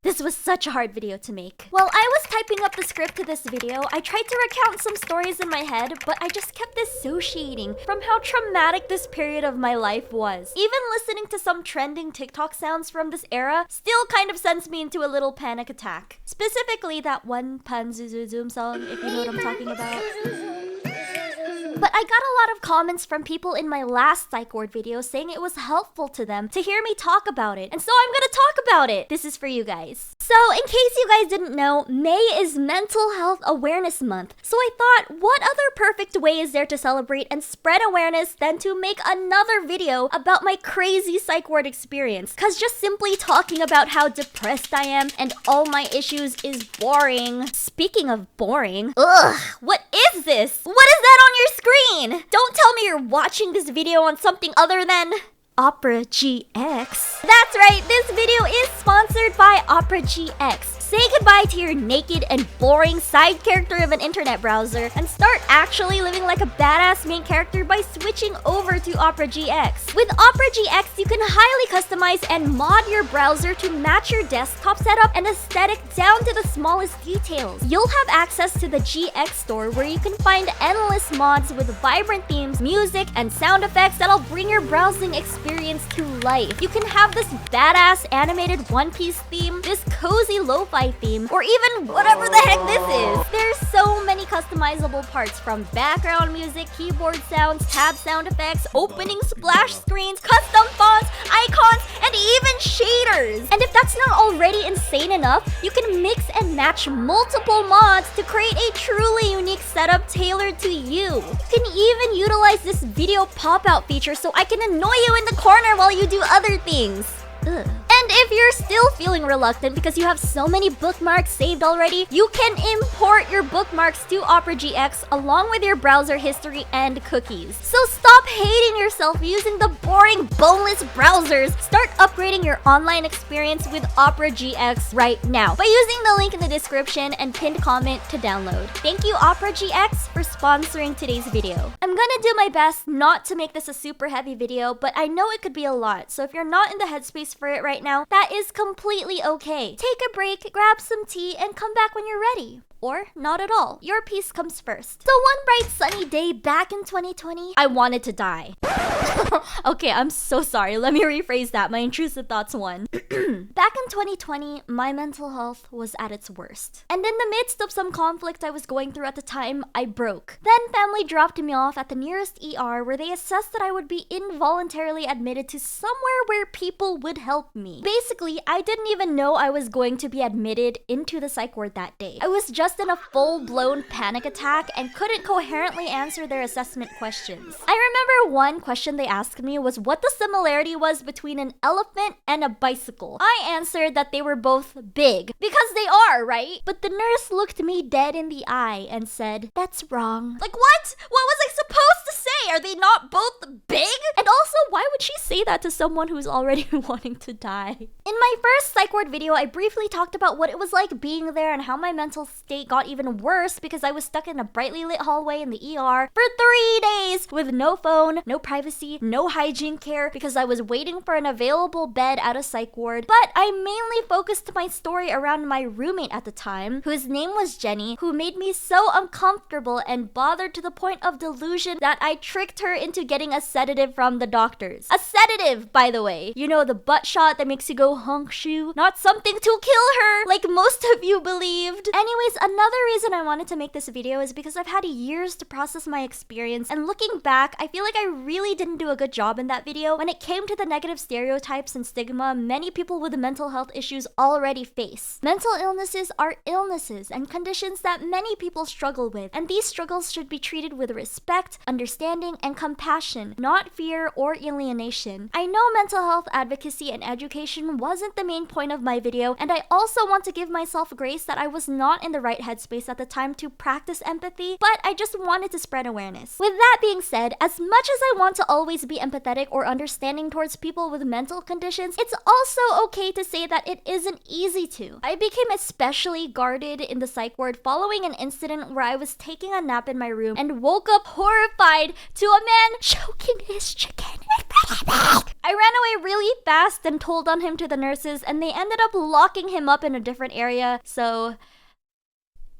This was such a hard video to make. While I was typing up the script to this video, I tried to recount some stories in my head, but I just kept dissociating from how traumatic this period of my life was. Even listening to some trending TikTok sounds from this era still kind of sends me into a little panic attack. Specifically that one Pan Zoom song, if you know what I'm talking about. But I got a lot of comments from people in my last psych ward video saying it was helpful to them to hear me talk about it. And so I'm gonna talk about it. This is for you guys. So in case you guys didn't know, May is Mental Health Awareness Month. So I thought, what other perfect way is there to celebrate and spread awareness than to make another video about my crazy psych ward experience? Cause just simply talking about how depressed I am and all my issues is boring. Speaking of boring, ugh, what is this? What is that on your screen? Don't tell me you're watching this video on something other than Opera GX. That's right, this video is sponsored by Opera GX. Say goodbye to your naked and boring side character of an internet browser and start actually living like a badass main character by switching over to Opera GX. With Opera GX, you can highly customize and mod your browser to match your desktop setup and aesthetic down to the smallest details. You'll have access to the GX store where you can find endless mods with vibrant themes, music, and sound effects that'll bring your browsing experience to life. You can have this badass animated One Piece theme, this cozy lo-fi theme, or even whatever the heck this is. There's so many customizable parts, from background music, keyboard sounds, tab sound effects, opening splash screens, custom fonts, icons, and even shaders. And if that's not already insane enough, you can mix and match multiple mods to create a truly unique setup tailored to you. You can even utilize this video pop-out feature so I can annoy you in the corner while you do other things. Ugh. And if you're still feeling reluctant because you have so many bookmarks saved already, you can import your bookmarks to Opera GX along with your browser history and cookies. So stop hating yourself using the boring, boneless browsers. Start upgrading your online experience with Opera GX right now by using the link in the description and pinned comment to download. Thank you, Opera GX, for sponsoring today's video. I'm gonna do my best not to make this a super heavy video, but I know it could be a lot, so if you're not in the headspace for it right now, that is completely okay. Take a break, grab some tea, and come back when you're ready. Or not at all. Your peace comes first. So one bright sunny day back in 2020, I wanted to die. Okay, I'm so sorry. Let me rephrase that. My intrusive thoughts won. Back in 2020, my mental health was at its worst. And in the midst of some conflict I was going through at the time, I broke. Then family dropped me off at the nearest ER where they assessed that I would be involuntarily admitted to somewhere where people would help me. Basically, I didn't even know I was going to be admitted into the psych ward that day. I was just in a full-blown panic attack and couldn't coherently answer their assessment questions. I remember one question they asked me was what the similarity was between an elephant and a bicycle. I answered that they were both big, because they are, right? But the nurse looked me dead in the eye and said, "That's wrong." Like, what? What was I supposed to say? Are they not both big? And also, why would she say that to someone who's already wanting to die? In my first psych ward video, I briefly talked about what it was like being there and how my mental state got even worse because I was stuck in a brightly lit hallway in the ER for 3 days with no phone, no privacy, no hygiene care because I was waiting for an available bed at a psych ward. But I mainly focused my story around my roommate at the time, whose name was Jenny, who made me so uncomfortable and bothered to the point of delusion that I tricked her into getting a sedative from the doctors. A sedative, by the way. You know, the butt shot that makes you go honk shoe, not something to kill her like most of you believed. Anyways, another reason I wanted to make this video is because I've had years to process my experience, and looking back, I feel like I really didn't do a good job in that video when it came to the negative stereotypes and stigma many people with mental health issues already face. Mental illnesses are illnesses and conditions that many people struggle with, and these struggles should be treated with respect, understanding, and compassion, not fear or alienation. I know mental health advocacy and education wasn't the main point of my video, and I also want to give myself grace that I was not in the right headspace at the time to practice empathy, but I just wanted to spread awareness. With that being said, as much as I want to always be empathetic or understanding towards people with mental conditions, it's also okay to say that it isn't easy to. I became especially guarded in the psych ward following an incident where I was taking a nap in my room and woke up horrified to a man choking his chicken. I ran away really fast and told on him to the nurses, and they ended up locking him up in a different area, so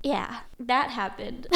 yeah, that happened.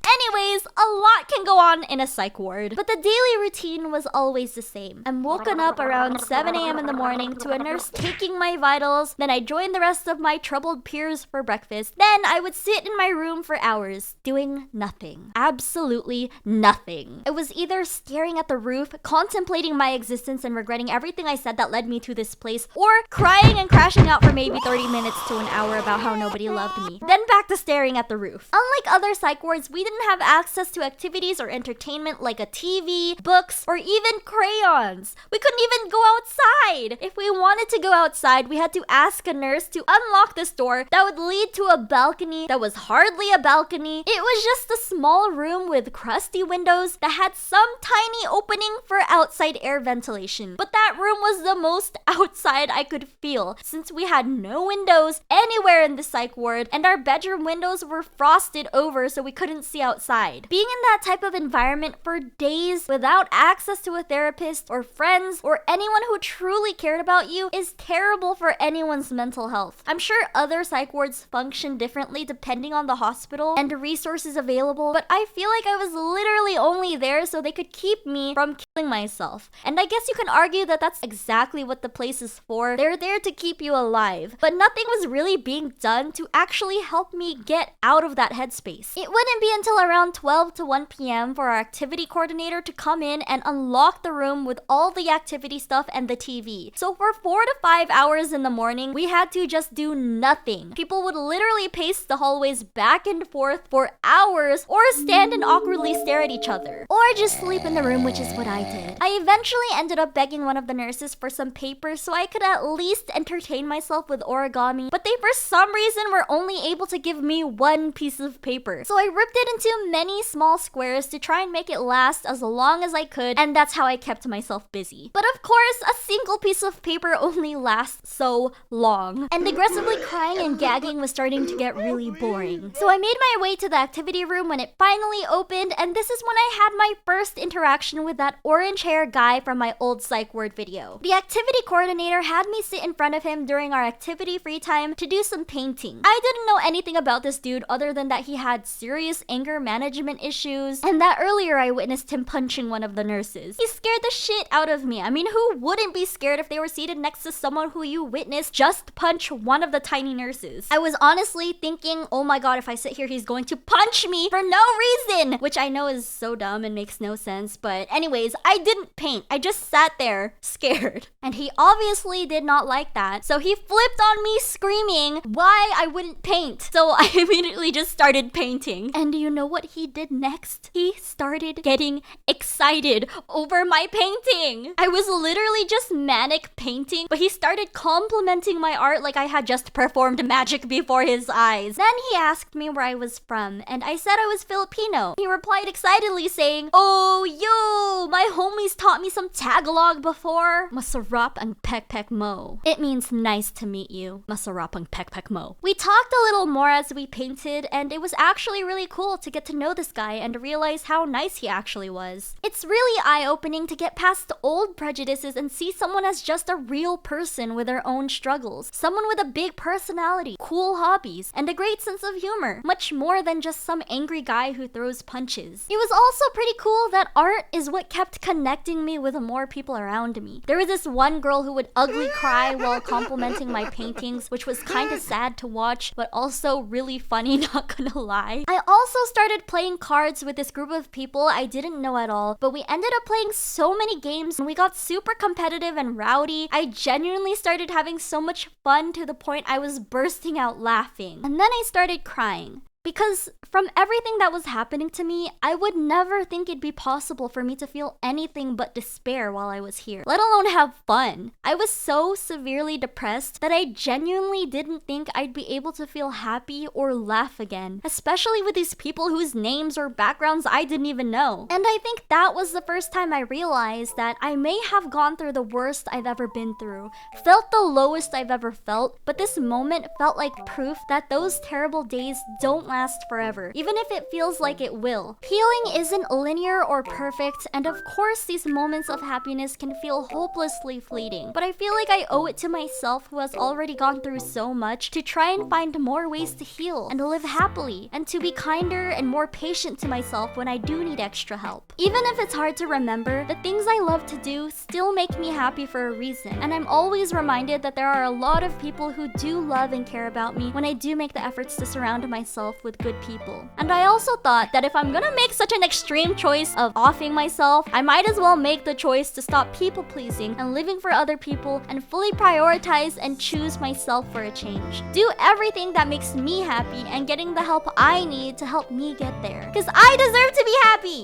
Anyways, a lot can go on in a psych ward, but the daily routine was always the same. I'm woken up around 7 a.m. in the morning to a nurse taking my vitals, then I joined the rest of my troubled peers for breakfast. Then I would sit in my room for hours, doing nothing. Absolutely nothing. I was either staring at the roof, contemplating my existence and regretting everything I said that led me to this place, or crying and crashing out for maybe 30 minutes to an hour about how nobody loved me. Then back to staring at the roof. Unlike other psych wards, we didn't have access to activities or entertainment like a TV, books, or even crayons. We couldn't even go outside. If we wanted to go outside, we had to ask a nurse to unlock this door that would lead to a balcony that was hardly a balcony. It was just a small room with crusty windows that had some tiny opening for outside air ventilation. But that room was the most outside I could feel, since we had no windows anywhere in the psych ward and our bedroom windows were frosted over so we couldn't see outside. Being in that type of environment for days without access to a therapist or friends or anyone who truly cared about you is terrible for anyone's mental health. I'm sure other psych wards function differently depending on the hospital and the resources available, but I feel like I was literally only there so they could keep me from killing myself. And I guess you can argue that that's exactly what the place is for. They're there to keep you alive. But nothing was really being done to actually help me get out of that headspace. It wouldn't be until around 12 to 1 p.m. for our activity coordinator to come in and unlock the room with all the activity stuff and the TV. So for 4 to 5 hours in the morning, we had to just do nothing. People would literally pace the hallways back and forth for hours or stand and awkwardly stare at each other. Or just sleep in the room, which is what I did. I eventually ended up begging one of the nurses for some paper so I could at least entertain myself with origami, but they for some reason were only able to give me one piece of paper. So I ripped it into many small squares to try and make it last as long as I could, and that's how I kept myself busy. But of course, a single piece of paper only lasts so long, and aggressively crying and gagging was starting to get really boring. So I made my way to the activity room when it finally opened, and this is when I had my first interaction with that orange hair guy from my old psych ward video. The activity coordinator had me sit in front of him during our activity free time to do some painting. I didn't know anything about this dude other than that he had serious anger management issues, and that earlier I witnessed him punching one of the nurses. He scared the shit out of me. I mean, who wouldn't be scared if they were seated next to someone who you witnessed just punch one of the tiny nurses? I was honestly thinking, oh my god, if I sit here, he's going to punch me for no reason, which I know is so dumb and makes no sense, but anyways, I didn't paint. I just sat there scared. And he obviously did not like that, so he flipped on me screaming why I wouldn't paint. So I immediately just started painting. And do you know what he did next? He started getting excited over my painting. I was literally just manic painting, but he started complimenting my art like I had just performed magic before his eyes. Then he asked me where I was from, and I said I was Filipino. He replied excitedly saying, "Oh, yo, my homies taught me some Tagalog before. Masarap ang pek-pek mo." It means nice to meet you. Masarap ang pek-pek mo. We talked a little more as we painted, and it was actually really cool to get to know this guy and to realize how nice he actually was. It's really eye-opening to get past old prejudices and see someone as just a real person with their own struggles. Someone with a big personality, cool hobbies, and a great sense of humor. Much more than just some angry guy who throws punches. It was also pretty cool that art is what kept connecting me with more people around me. There was this one girl who would ugly cry while complimenting my paintings, which was kinda sad to watch, but also really funny, not gonna lie. I also started playing cards with this group of people I didn't know at all, but we ended up playing so many games and we got super competitive and rowdy. I genuinely started having so much fun to the point I was bursting out laughing. And then I started crying. Because from everything that was happening to me, I would never think it'd be possible for me to feel anything but despair while I was here, let alone have fun. I was so severely depressed that I genuinely didn't think I'd be able to feel happy or laugh again, especially with these people whose names or backgrounds I didn't even know. And I think that was the first time I realized that I may have gone through the worst I've ever been through, felt the lowest I've ever felt, but this moment felt like proof that those terrible days don't last forever, even if it feels like it will. Healing isn't linear or perfect, and of course these moments of happiness can feel hopelessly fleeting, but I feel like I owe it to myself, who has already gone through so much, to try and find more ways to heal and live happily, and to be kinder and more patient to myself when I do need extra help. Even if it's hard to remember, the things I love to do still make me happy for a reason, and I'm always reminded that there are a lot of people who do love and care about me when I do make the efforts to surround myself with good people. And I also thought that if I'm gonna make such an extreme choice of offing myself, I might as well make the choice to stop people pleasing and living for other people and fully prioritize and choose myself for a change. Do everything that makes me happy and getting the help I need to help me get there. Because I deserve to be happy!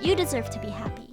You deserve to be happy.